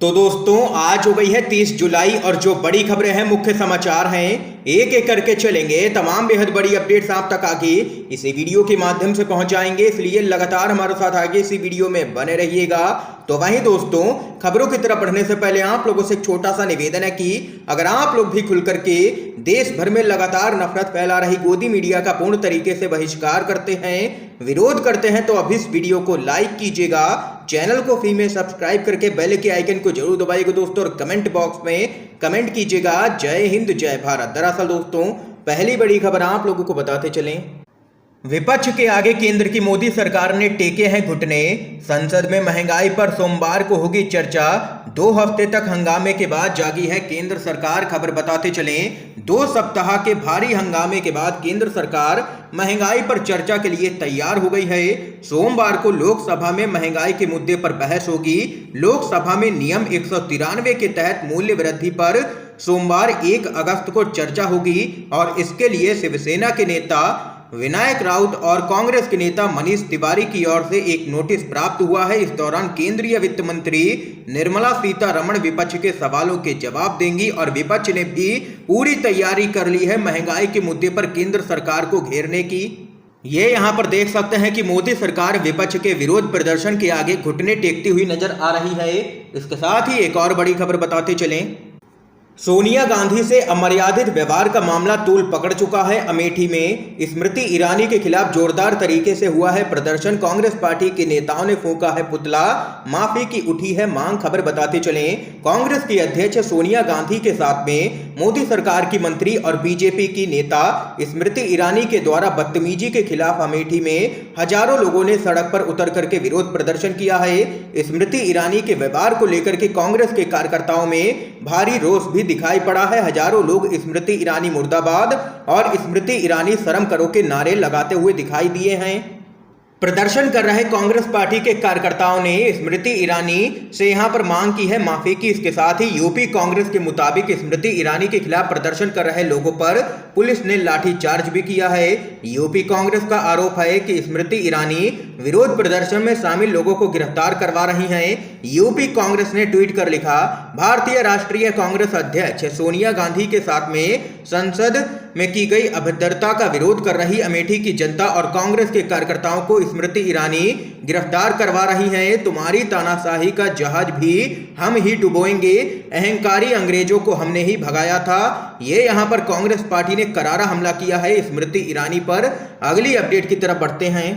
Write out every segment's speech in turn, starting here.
तो दोस्तों आज हो गई है 30 जुलाई और जो बड़ी खबरें हैं, मुख्य समाचार हैं, एक एक करके चलेंगे। तमाम बेहद बड़ी अपडेट्स आप तक आगे इसी वीडियो के माध्यम से पहुंच जाएंगे, इसलिए लगातार हमारे साथ आगे इसी वीडियो में बने रहिएगा। तो वहीं दोस्तों, खबरों की तरफ बढ़ने से पहले आप लोगों से एक छोटा सा निवेदन है कि अगर आप लोग भी खुल करके देश भर में लगातार नफरत फैला रही गोदी मीडिया का पूर्ण तरीके से बहिष्कार करते हैं, विरोध करते हैं, तो अभी इस वीडियो को लाइक कीजिएगा, चैनल को फ्री में सब्सक्राइब करके बेल के आइकन को जरूर दबाइएगा दोस्तों, और कमेंट बॉक्स में कमेंट कीजिएगा जय हिंद जय भारत। दरअसल दोस्तों, पहली बड़ी खबर आप लोगों को बताते चलें, विपक्ष के आगे केंद्र की मोदी सरकार ने टेके हैं घुटने, संसद में महंगाई पर सोमवार को होगी चर्चा, 2 हफ्ते तक हंगामे के बाद जागी है केंद्र सरकार। खबर बताते चलें, 2 सप्ताह के भारी हंगामे के बाद केंद्र सरकार महंगाई पर चर्चा के लिए तैयार हो गई है। सोमवार को लोकसभा में महंगाई के मुद्दे पर बहस होगी। लोकसभा में नियम 193 के तहत मूल्य वृद्धि पर सोमवार 1 अगस्त को चर्चा होगी और इसके लिए शिवसेना के नेता विनायक राउत और कांग्रेस के नेता मनीष तिवारी की ओर से एक नोटिस प्राप्त हुआ है। इस दौरान केंद्रीय वित्त मंत्री निर्मला सीतारमण विपक्ष के सवालों के जवाब देंगी और विपक्ष ने भी पूरी तैयारी कर ली है महंगाई के मुद्दे पर केंद्र सरकार को घेरने की। ये यहाँ पर देख सकते हैं कि मोदी सरकार विपक्ष के विरोध प्रदर्शन के आगे घुटने टेकती हुई नजर आ रही है। इसके साथ ही एक और बड़ी खबर बताते चलें, सोनिया गांधी से अमर्यादित व्यवहार का मामला तूल पकड़ चुका है। अमेठी में स्मृति ईरानी के खिलाफ जोरदार तरीके से हुआ है प्रदर्शन, कांग्रेस पार्टी के नेताओं ने फूंका है पुतला, माफी की उठी है मांग। खबर बताते चलें, कांग्रेस की अध्यक्ष सोनिया गांधी के साथ में मोदी सरकार की मंत्री और बीजेपी की नेता स्मृति ईरानी के द्वारा बदतमीजी के खिलाफ अमेठी में हजारों लोगों ने सड़क पर उतर करके विरोध प्रदर्शन किया है। स्मृति ईरानी के व्यवहार को लेकर के कांग्रेस के कार्यकर्ताओं में भारी रोष भी दिखाई पड़ा है। हजारों लोग स्मृति ईरानी मुर्दाबाद और स्मृति ईरानी शर्म करो के नारे लगाते हुए दिखाई दिए हैं। प्रदर्शन कर रहे कांग्रेस पार्टी के कार्यकर्ताओं ने स्मृति ईरानी से यहां पर मांग की है माफी की। इसके साथ ही यूपी कांग्रेस के मुताबिक स्मृति ईरानी के खिलाफ प्रदर्शन कर रहे लोगों पर पुलिस ने लाठीचार्ज भी किया है। यूपी कांग्रेस का आरोप है कि स्मृति ईरानी विरोध प्रदर्शन में शामिल लोगों को गिरफ्तार करवा रही हैं। यूपी कांग्रेस ने ट्वीट कर लिखा, भारतीय राष्ट्रीय कांग्रेस अध्यक्ष सोनिया गांधी के साथ में संसद में की गई अभद्रता का विरोध कर रही अमेठी की जनता और कांग्रेस के कार्यकर्ताओं को स्मृति ईरानी गिरफ्तार करवा रही हैं। तुम्हारी तानाशाही का जहाज भी हम ही डुबोएंगे, अहंकारी अंग्रेजों को हमने ही भगाया था। ये यहां पर कांग्रेस पार्टी ने करारा हमला किया है स्मृति ईरानी पर। अगली अपडेट की तरफ बढ़ते हैं,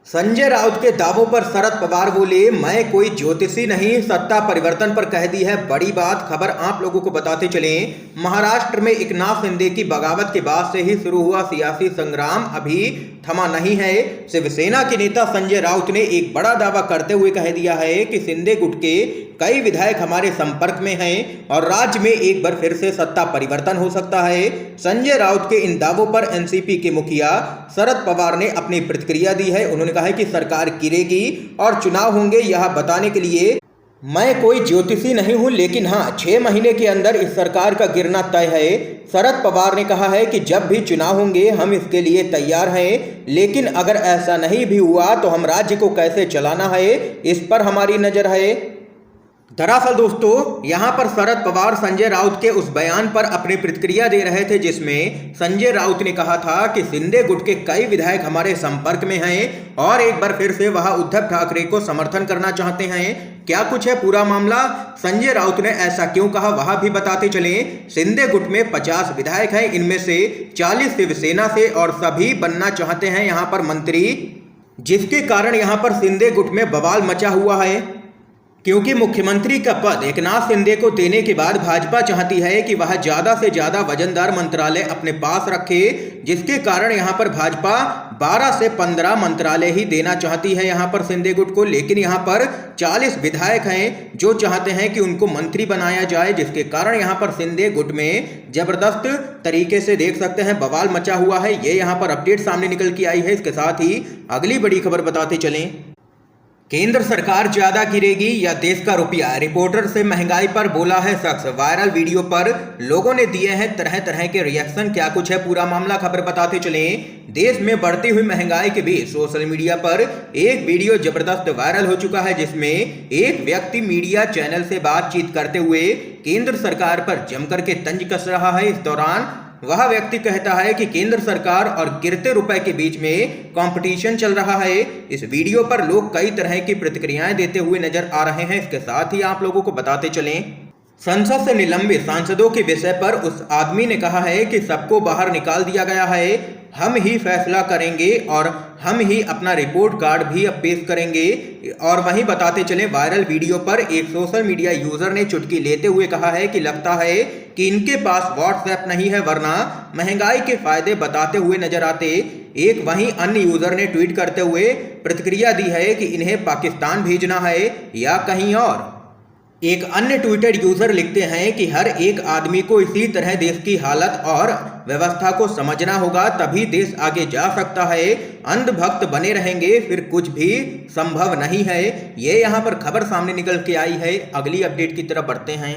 संजय राउत के दावों पर शरद पवार बोले, मैं कोई ज्योतिषी नहीं, सत्ता परिवर्तन पर कह दी है बड़ी बात। खबर आप लोगों को बताते चलें, महाराष्ट्र में एकनाथ शिंदे की बगावत के बाद से ही शुरू हुआ सियासी संग्राम अभी थमा नहीं है। शिवसेना के नेता संजय राउत ने एक बड़ा दावा करते हुए कह दिया है कि शिंदे गुट के कई विधायक हमारे संपर्क में हैं और राज्य में एक बार फिर से सत्ता परिवर्तन हो सकता है। संजय राउत के इन दावों पर एनसीपी के मुखिया शरद पवार ने अपनी प्रतिक्रिया दी है। उन्होंने कहा है कि सरकार गिरेगी और चुनाव होंगे, यह बताने के लिए मैं कोई ज्योतिषी नहीं हूं, लेकिन हाँ 6 महीने के अंदर इस सरकार का गिरना तय है। शरद पवार ने कहा है कि जब भी चुनाव होंगे हम इसके लिए तैयार हैं, लेकिन अगर ऐसा नहीं भी हुआ तो हम राज्य को कैसे चलाना है इस पर हमारी नजर है। दरअसल दोस्तों, यहां पर शरद पवार संजय राउत के उस बयान पर अपनी प्रतिक्रिया दे रहे थे जिसमें संजय राउत ने कहा था कि शिंदे गुट के कई विधायक हमारे संपर्क में हैं और एक बार फिर से वह उद्धव ठाकरे को समर्थन करना चाहते हैं। क्या कुछ है पूरा मामला, संजय राउत ने ऐसा क्यों कहा वह भी बताते चलें। शिंदे गुट में 50 विधायक हैं, इनमें से 40 शिवसेना से और सभी बनना चाहते हैं यहां पर मंत्री, जिसके कारण यहां पर शिंदे गुट में बवाल मचा हुआ है। क्योंकि मुख्यमंत्री का पद एकनाथ शिंदे को देने के बाद भाजपा चाहती है कि वह ज्यादा से ज्यादा वजनदार मंत्रालय अपने पास रखे, जिसके कारण यहां पर भाजपा 12 से 15 मंत्रालय ही देना चाहती है यहां पर शिंदे गुट को। लेकिन यहां पर 40 विधायक हैं जो चाहते हैं कि उनको मंत्री बनाया जाए, जिसके कारण यहां पर शिंदे गुट में जबरदस्त तरीके से देख सकते हैं बवाल मचा हुआ है। ये यहां पर अपडेट सामने निकल के आई है। इसके साथ ही अगली बड़ी खबर बताते चलें, केंद्र सरकार ज्यादा गिरेगी या देश का रुपया, रिपोर्टर से महंगाई पर बोला है शख्स। वायरल वीडियो पर लोगों ने दिए हैं तरह तरह के रिएक्शन। क्या कुछ है पूरा मामला, खबर बताते चलें। देश में बढ़ती हुई महंगाई के बीच सोशल मीडिया पर एक वीडियो जबरदस्त वायरल हो चुका है, जिसमें एक व्यक्ति मीडिया चैनल से बातचीत करते हुए केंद्र सरकार पर जमकर के तंज कस रहा है। इस दौरान वह व्यक्ति कहता है कि केंद्र सरकार और गिरते रुपए के बीच में कंपटीशन चल रहा है। इस वीडियो पर लोग कई तरह की प्रतिक्रियाएं देते हुए नजर आ रहे हैं। इसके साथ ही आप लोगों को बताते चलें, संसद से निलंबित सांसदों के विषय पर उस आदमी ने कहा है कि सबको बाहर निकाल दिया गया है, हम ही फैसला करेंगे और हम ही अपना रिपोर्ट कार्ड भी अब पेश करेंगे। और वहीं बताते चले, वायरल वीडियो पर एक सोशल मीडिया यूजर ने चुटकी लेते हुए कहा है कि लगता है कि इनके पास व्हाट्सएप नहीं है, वरना महंगाई के फायदे बताते हुए नजर आते। एक वहीं अन्य यूजर ने ट्वीट करते हुए प्रतिक्रिया दी है कि इन्हें पाकिस्तान भेजना है या कहीं और। एक अन्य ट्विटर यूजर लिखते हैं कि हर एक आदमी को इसी तरह देश की हालत और व्यवस्था को समझना होगा, तभी देश आगे जा सकता है। अंधभक्त बने रहेंगे फिर कुछ भी संभव नहीं है। ये यहाँ पर खबर सामने निकल के आई है। अगली अपडेट की तरफ बढ़ते हैं।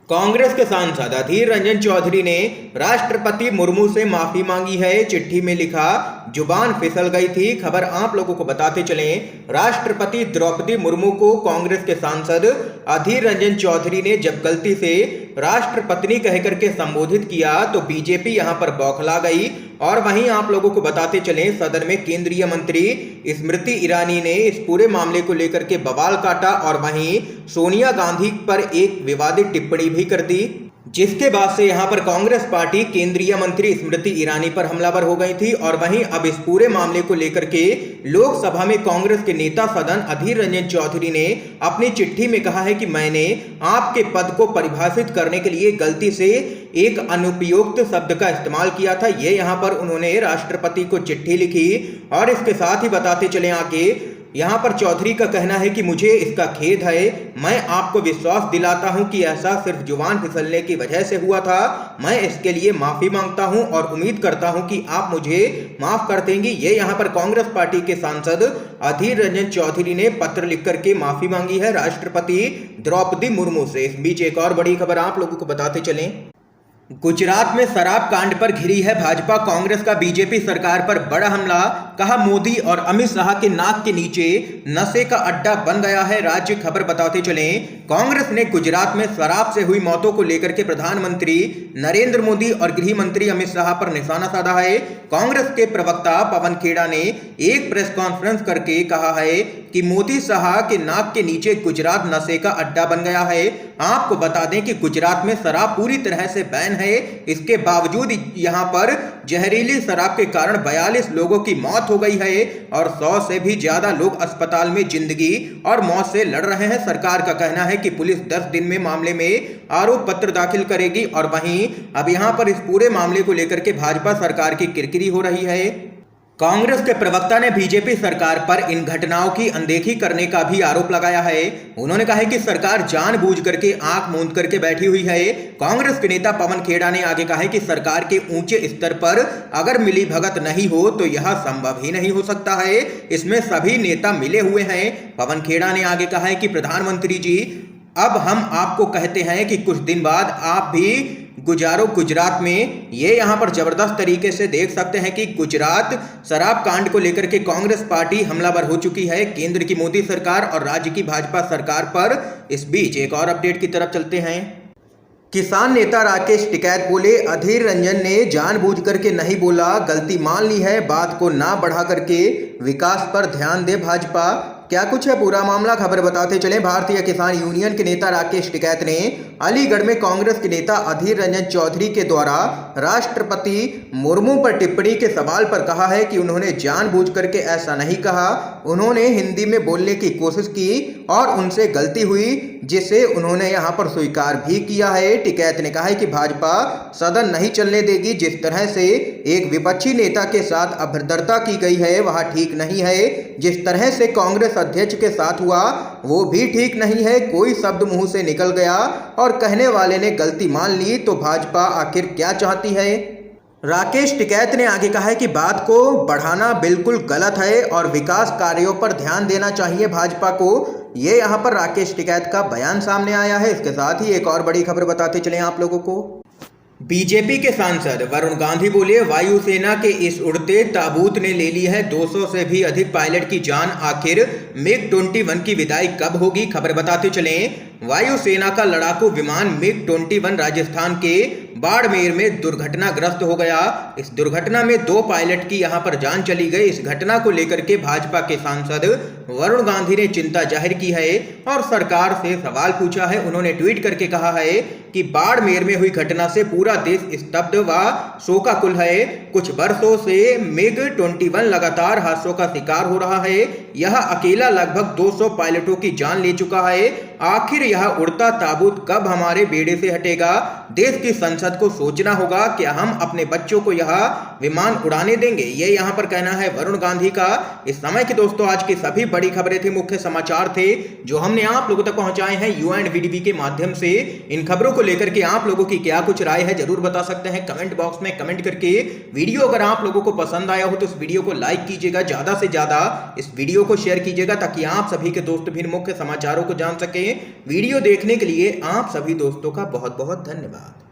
कांग्रेस के सांसद अधीर रंजन चौधरी ने राष्ट्रपति मुर्मू से माफी मांगी है। चिट्ठी में लिखा, जुबान फिसल गई थी। खबर आप लोगों को बताते चलें, राष्ट्रपति द्रौपदी मुर्मू को कांग्रेस के सांसद अधीर रंजन चौधरी ने जब गलती से राष्ट्रपत्नी कहकर के संबोधित किया तो बीजेपी यहां पर बौखला गई। और वहीं आप लोगों को बताते चलें, सदन में केंद्रीय मंत्री स्मृति ईरानी ने इस पूरे मामले को लेकर के बवाल काटा और वहीं सोनिया गांधी पर एक विवादित टिप्पणी भी कर दी, जिसके बाद से यहां पर कांग्रेस पार्टी केंद्रीय मंत्री स्मृति ईरानी पर हमलावर हो गई थी। और वहीं अब इस पूरे मामले को लेकर के लोकसभा में कांग्रेस के नेता सदन अधीर रंजन चौधरी ने अपनी चिट्ठी में कहा है कि मैंने आपके पद को परिभाषित करने के लिए गलती से एक अनुपयुक्त शब्द का इस्तेमाल किया था। ये यहां पर उन्होंने राष्ट्रपति को चिट्ठी लिखी। और इसके साथ ही बताते चले आगे, यहाँ पर चौधरी का कहना है कि मुझे इसका खेद है। मैं आपको विश्वास दिलाता हूं कि ऐसा सिर्फ जुबान फिसलने की वजह से हुआ था। मैं इसके लिए माफी मांगता हूं और उम्मीद करता हूं कि आप मुझे माफ कर देंगी। ये यहाँ पर कांग्रेस पार्टी के सांसद अधीर रंजन चौधरी ने पत्र लिख करके माफी मांगी है राष्ट्रपति द्रौपदी मुर्मू से। इस बीच एक और बड़ी खबर आप लोगों को बताते चलें, गुजरात में शराब कांड पर घिरी है भाजपा। कांग्रेस का बीजेपी सरकार पर बड़ा हमला, कहा मोदी और अमित शाह के नाक के नीचे नशे का अड्डा बन गया है राज्य। खबर बताते चलें, कांग्रेस ने गुजरात में शराब से हुई मौतों को लेकर के प्रधानमंत्री नरेंद्र मोदी और गृह मंत्री अमित शाह पर निशाना साधा है। कांग्रेस के प्रवक्ता पवन खेड़ा ने एक प्रेस कॉन्फ्रेंस करके कहा है कि मोदी शाह के नाक के नीचे गुजरात नशे का अड्डा बन गया है। आपको बता दें कि गुजरात में शराब पूरी तरह से बैन है। इसके बावजूद यहां पर जहरीली शराब के कारण 42 लोगों की मौत हो गई है और 100 से भी ज्यादा लोग अस्पताल में जिंदगी और मौत से लड़ रहे हैं। सरकार का कहना है कि पुलिस 10 दिन में मामले में आरोप पत्र दाखिल करेगी। और वहीं अब यहां पर इस पूरे मामले को लेकर के भाजपा सरकार की किरकिरी हो रही है। कांग्रेस के प्रवक्ता ने बीजेपी सरकार पर इन घटनाओं की अनदेखी करने का भी आरोप लगाया है। उन्होंने कहा है कि सरकार जानबूझ करके आंख मूंद करके बैठी हुई है। कांग्रेस के नेता पवन खेड़ा ने आगे कहा है कि सरकार के ऊंचे स्तर पर अगर मिली भगत नहीं हो तो यह संभव ही नहीं हो सकता है। इसमें सभी नेता मिले हुए हैं। पवन खेड़ा ने आगे कहा है कि प्रधानमंत्री जी, अब हम आपको कहते हैं कि कुछ दिन बाद आप भी गुजारो गुजरात में। ये यहाँ पर जबरदस्त तरीके से देख सकते हैं कि गुजरात शराब कांड को लेकर के कांग्रेस पार्टी हमलावर हो चुकी है केंद्र की मोदी सरकार और राज्य की भाजपा सरकार पर। इस बीच एक और अपडेट की तरफ चलते हैं। किसान नेता राकेश टिकैत बोले, अधीर रंजन ने जानबूझ करके नहीं बोला, गलती मान ली है, बात को ना बढ़ा करके विकास पर ध्यान दे भाजपा। क्या कुछ है पूरा मामला, खबर बताते चलें। भारतीय किसान यूनियन के नेता राकेश टिकैत ने अलीगढ़ में कांग्रेस के नेता अधीर रंजन चौधरी के द्वारा राष्ट्रपति मुर्मू पर टिप्पणी के सवाल पर कहा है कि उन्होंने जानबूझ करके ऐसा नहीं कहा। उन्होंने हिंदी में बोलने की कोशिश की और उनसे गलती हुई, जिसे उन्होंने यहां पर स्वीकार भी किया है। टिकैत ने कहा है कि भाजपा सदन नहीं चलने देगी। जिस तरह से एक विपक्षी नेता के साथ अभद्रता की गई है वह ठीक नहीं है। जिस तरह से कांग्रेस अध्यक्ष के साथ हुआ वो भी ठीक नहीं है। कोई शब्द मुंह से निकल गया और कहने वाले ने गलती मान ली, तो भाजपा आखिर क्या चाहती है। राकेश टिकैत ने आगे कहा है कि बात को बढ़ाना बिल्कुल गलत है और विकास कार्यों पर ध्यान देना चाहिए भाजपा को। ये यहाँ पर राकेश टिकैत का बयान सामने आया है। इसके साथ ही एक और बड़ी खबर बताते चले आप लोगों को। बीजेपी के सांसद वरुण गांधी बोले, वायुसेना के इस उड़ते ताबूत ने ले ली है 200 से भी अधिक पायलट की जान। आखिर मिग 21 की विदाई कब होगी, खबर बताते चलें। वायुसेना का लड़ाकू विमान मिग 21 राजस्थान के बाड़मेर में दुर्घटनाग्रस्त हो गया। इस दुर्घटना में 2 पायलट की यहां पर जान चली गई। इस घटना को लेकर के भाजपा के सांसद वरुण गांधी ने चिंता जाहिर की है और सरकार से सवाल पूछा है। उन्होंने ट्वीट करके कहा है कि बाड़मेर में हुई घटना से पूरा देश स्तब्ध व शोकाकुल है। कुछ वर्षों से मिग 21 लगातार हादसों का शिकार हो रहा है। यह अकेला लगभग 200 पायलटों की जान ले चुका है। आखिर यह उड़ता ताबूत कब हमारे बेड़े से हटेगा? देश की संसद को सोचना होगा कि हम अपने बच्चों को यह विमान उड़ाने देंगे। ये यहाँ पर कहना है वरुण गांधी का। इस समय की दोस्तों आज की सभी बड़ी खबरें थी, मुख्य समाचार थे जो हमने आप लोगों तक पहुंचाए हैं UNVDB के माध्यम से। इन खबरों को लेकर के आप लोगों की क्या कुछ राय है जरूर बता सकते हैं कमेंट बॉक्स में कमेंट करके। वीडियो अगर आप लोगों को पसंद आया हो तो इस वीडियो को लाइक कीजिएगा, ज्यादा से ज्यादा इस वीडियो को शेयर कीजिएगा ताकि आप सभी के दोस्त भी मुख्य समाचारों को जान सके। वीडियो देखने के लिए आप सभी दोस्तों का बहुत बहुत धन्यवाद।